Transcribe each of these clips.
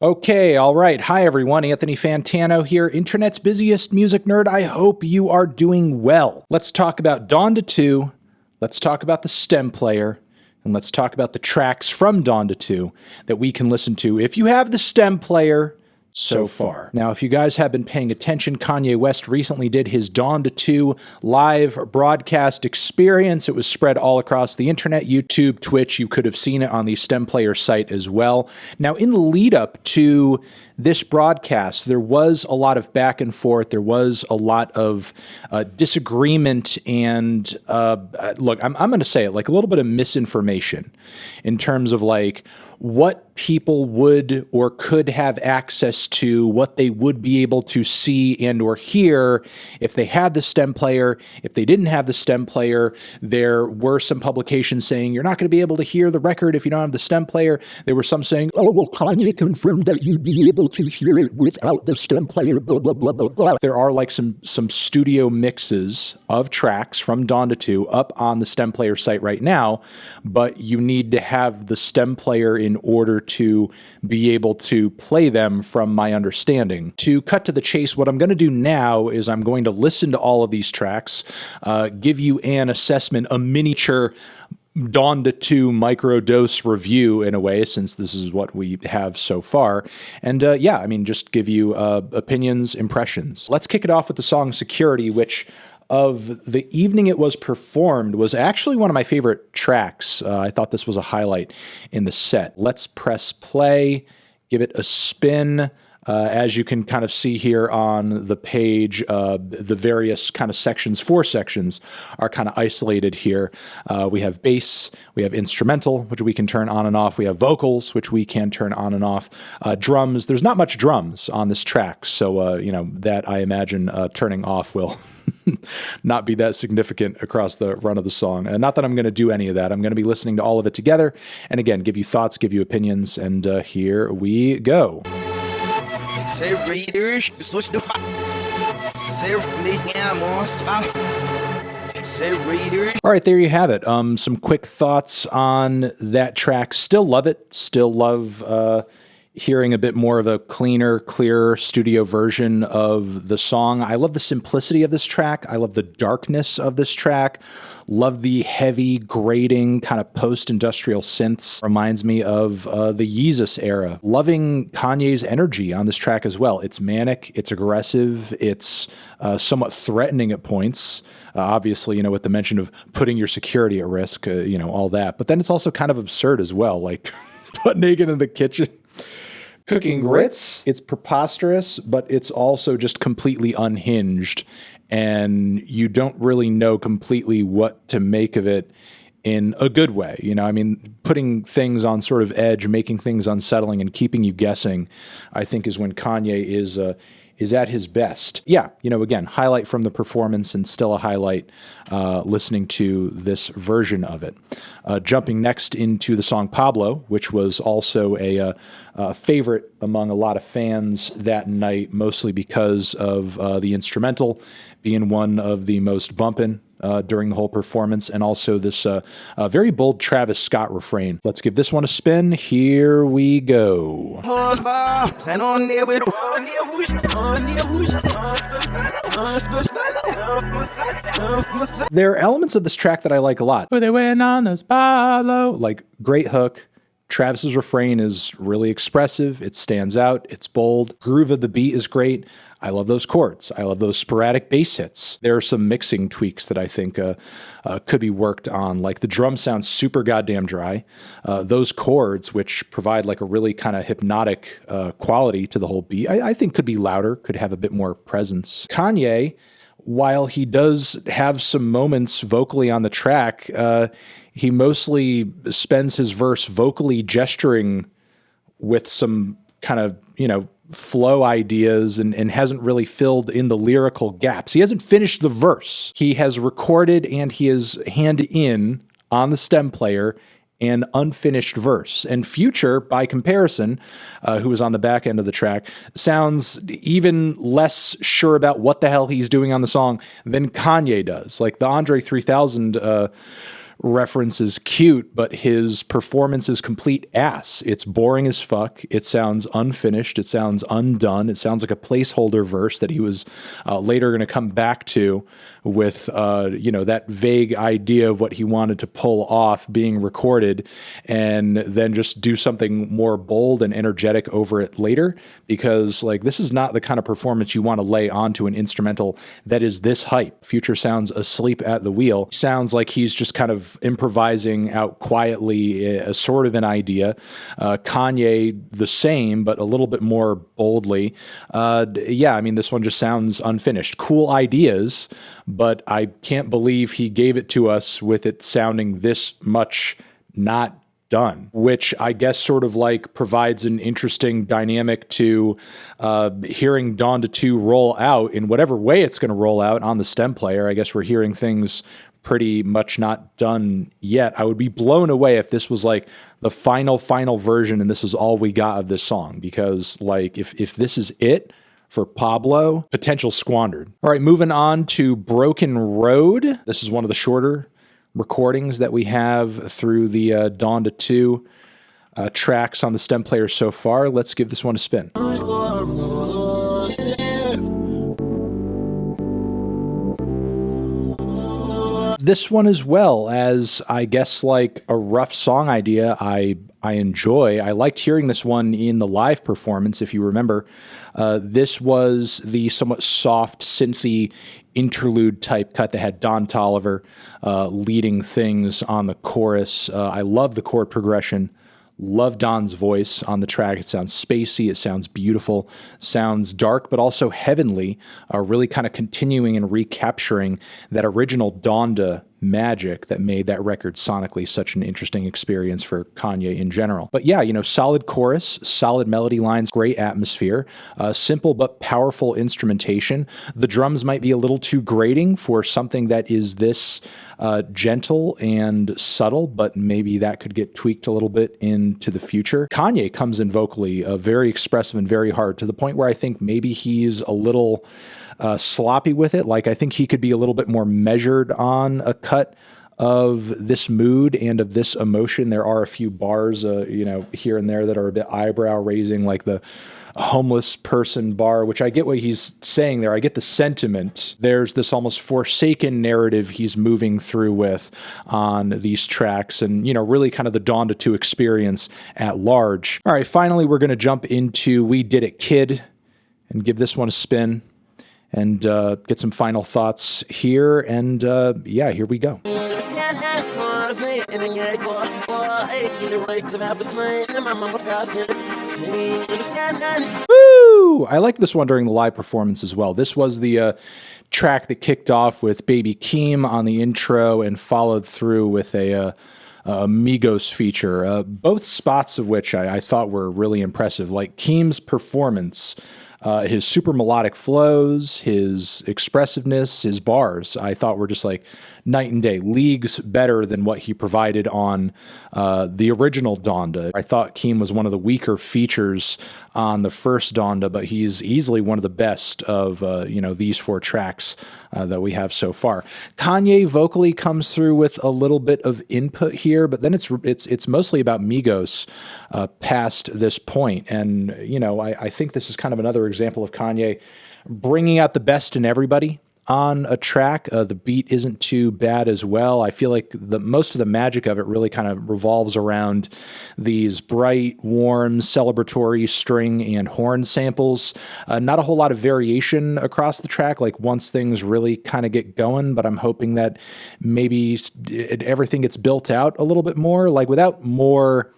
Okay, all right. Hi, everyone. Anthony Fantano here, internet's busiest music nerd. I hope you are doing well. Let's talk about Donda 2. Let's talk about the stem player. And let's talk about the tracks from Donda 2 that we can listen to if you have the stem player so far. Now, if you guys have been paying attention, Kanye West recently did his Donda 2 live broadcast experience. It was spread all across the internet, YouTube, Twitch. You could have seen it on the stem player site as well. Now, in the lead up to this broadcast, there was a lot of back and forth. There was a lot of disagreement and, look, I'm going to say it, like a little bit of misinformation in terms of like what people would or could have access to, what they would be able to see and or hear if they had the stem player. If they didn't have the stem player, there were some publications saying you're not going to be able to hear the record if you don't have the stem player. There were some saying, oh, well, Kanye confirmed that you'd be able to hear it without the stem player, blah, blah, blah, blah, blah. There are like some studio mixes of tracks from Donda 2 up on the stem player site right now, but you need to have the stem player in order to be able to play them, from my understanding. To cut to the chase, what I'm going to do now is I'm going to listen to all of these tracks, give you an assessment, a miniature Donda 2 microdose review in a way, since this is what we have so far. And yeah, I mean, just give you opinions, impressions. Let's kick it off with the song Security, which of the evening it was performed was actually one of my favorite tracks. I thought this was a highlight in the set. Let's press play, give it a spin. As you can kind of see here on the page, the various kind of sections, 4 sections, are kind of isolated here. We have bass, we have instrumental, which we can turn on and off. We have vocals, which we can turn on and off. Drums, there's not much drums on this track, so you know, that I imagine turning off will not be that significant across the run of the song. And not that I'm going to do any of that. I'm going to be listening to all of it together, and again, give you thoughts, give you opinions, and here we go. All right, there you have it. Some quick thoughts on that track. Still love it. Still love hearing a bit more of a cleaner, clearer studio version of the song. I love the simplicity of this track. I love the darkness of this track. Love the heavy, grating, kind of post-industrial synths. Reminds me of the Yeezus era. Loving Kanye's energy on this track as well. It's manic, it's aggressive, it's somewhat threatening at points. Obviously, you know, with the mention of putting your security at risk, you know, all that. But then it's also kind of absurd as well, like butt naked in the kitchen cooking grits. It's preposterous, but it's also just completely unhinged, and you don't really know completely what to make of it in a good way. You know, I mean, putting things on sort of edge, making things unsettling, and keeping you guessing, I think is when Kanye is at his best. Yeah, you know, again, highlight from the performance, and still a highlight listening to this version of it. Jumping next into the song Pablo, which was also a favorite among a lot of fans that night, mostly because of the instrumental being one of the most bumpin' during the whole performance, and also this very bold Travis Scott refrain. Let's give this one a spin. Here we go. There are elements of this track that I like a lot. Oh, they went on this Pablo. Like, great hook. Travis's refrain is really expressive. It stands out. It's bold. Groove of the beat is great. I love those chords. I love those sporadic bass hits. There are some mixing tweaks that I think could be worked on. Like, the drum sounds super goddamn dry. Those chords, which provide like a really kind of hypnotic quality to the whole beat, I think could be louder, could have a bit more presence. Kanye, while he does have some moments vocally on the track, he mostly spends his verse vocally gesturing with some kind of, you know, flow ideas, and hasn't really filled in the lyrical gaps. He hasn't finished the verse. He has recorded and he has hand in on the stem player an unfinished verse. And Future, by comparison, who was on the back end of the track, sounds even less sure about what the hell he's doing on the song than Kanye does. Like, the Andre 3000 reference is cute, but his performance is complete ass. It's boring as fuck. It sounds unfinished. It sounds undone. It sounds like a placeholder verse that he was later going to come back to with, that vague idea of what he wanted to pull off being recorded, and then just do something more bold and energetic over it later, because like this is not the kind of performance you want to lay onto an instrumental that is this hype. Future sounds asleep at the wheel. Sounds like he's just kind of improvising out quietly a sort of an idea. Kanye the same, but a little bit more boldly. This one just sounds unfinished. Cool ideas, but I can't believe he gave it to us with it sounding this much not done, which I guess sort of like provides an interesting dynamic to hearing Donda 2 roll out in whatever way it's going to roll out on the stem player. I guess we're hearing things pretty much not done yet. I would be blown away if this was like the final version and this is all we got of this song, because like if this is it for Pablo, potential squandered. All right, moving on to Broken Road. This is one of the shorter recordings that we have through the Donda 2 tracks on the stem player so far. Let's give this one a spin. This one as well, as I guess like a rough song idea, I enjoy. I liked hearing this one in the live performance, if you remember. This was the somewhat soft, synthy interlude type cut that had Don Toliver leading things on the chorus. I love the chord progression. Love Don's voice on the track. It sounds spacey. It sounds beautiful. Sounds dark, but also heavenly, really kind of continuing and recapturing that original Donda magic that made that record sonically such an interesting experience for Kanye in general. But yeah, solid chorus, solid melody lines, great atmosphere, simple but powerful instrumentation. The drums might be a little too grating for something that is this gentle and subtle, but maybe that could get tweaked a little bit into the future. Kanye comes in vocally very expressive and very hard, to the point where I think maybe he's a little sloppy with it. Like I think he could be a little bit more measured on a cut of this mood and of this emotion. There are a few bars, here and there that are a bit eyebrow raising, like the homeless person bar, which I get what he's saying there. I get the sentiment. There's this almost forsaken narrative he's moving through with on these tracks, and, really kind of the Donda 2 experience at large. All right, finally, we're going to jump into We Did It, Kid, and give this one a spin and get some final thoughts here. And here we go. Woo! I like this one during the live performance as well. This was the track that kicked off with Baby Keem on the intro and followed through with a Migos feature, both spots of which I thought were really impressive. Like Keem's performance, his super melodic flows, his expressiveness, his bars, I thought were just like night and day, leagues better than what he provided on the original Donda. I thought Keem was one of the weaker features on the first Donda, but he's easily one of the best of these four tracks that we have so far. Kanye vocally comes through with a little bit of input here, but then it's mostly about Migos past this point. And I think this is kind of another example of Kanye bringing out the best in everybody on a track. The beat isn't too bad as well. I feel like most of the magic of it really kind of revolves around these bright, warm, celebratory string and horn samples. Not a whole lot of variation across the track, like once things really kind of get going, but I'm hoping that maybe everything gets built out a little bit more. Like without more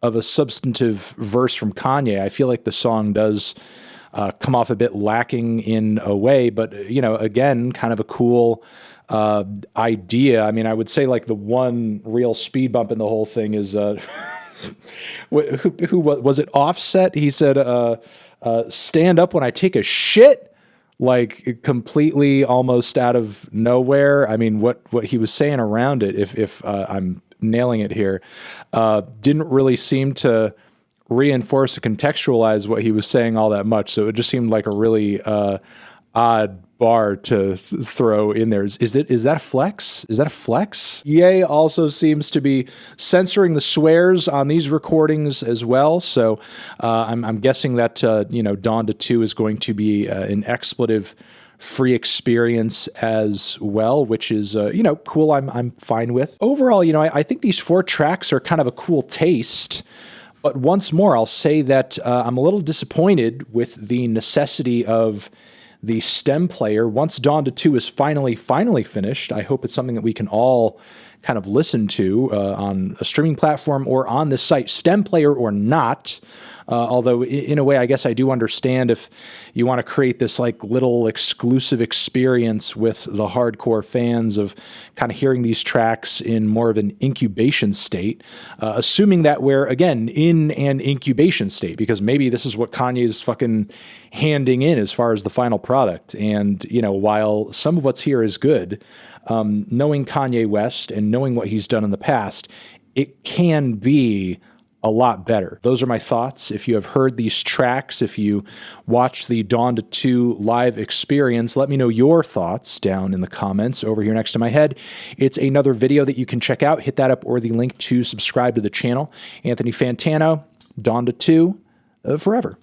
of a substantive verse from Kanye, I feel like the song does come off a bit lacking in a way, but again, kind of a cool idea. I mean, I would say like the one real speed bump in the whole thing is who was it? Offset. He said, "Stand up when I take a shit." Like completely, almost out of nowhere. I mean, what he was saying around it, if I'm nailing it here, didn't really seem to reinforce or contextualize what he was saying all that much. So it just seemed like a really odd bar to throw in there. Is that a flex? Is that a flex? EA also seems to be censoring the swears on these recordings as well. So I'm guessing that Donda 2 is going to be an expletive-free experience as well, which is cool. I'm fine with. Overall, I think these 4 tracks are kind of a cool taste. But once more, I'll say that I'm a little disappointed with the necessity of the stem player. Once Donda 2 is finally finished, I hope it's something that we can all kind of listen to on a streaming platform or on this site, stem player or not. Although in a way, I guess I do understand if you want to create this like little exclusive experience with the hardcore fans of kind of hearing these tracks in more of an incubation state, assuming that we're, again, in an incubation state, because maybe this is what Kanye's fucking handing in as far as the final product. And, while some of what's here is good, knowing Kanye West and knowing what he's done in the past, it can be a lot better. Those are my thoughts. If you have heard these tracks, if you watched the Donda 2 live experience, let me know your thoughts down in the comments over here next to my head. It's another video that you can check out. Hit that up or the link to subscribe to the channel. Anthony Fantano, Donda 2, forever.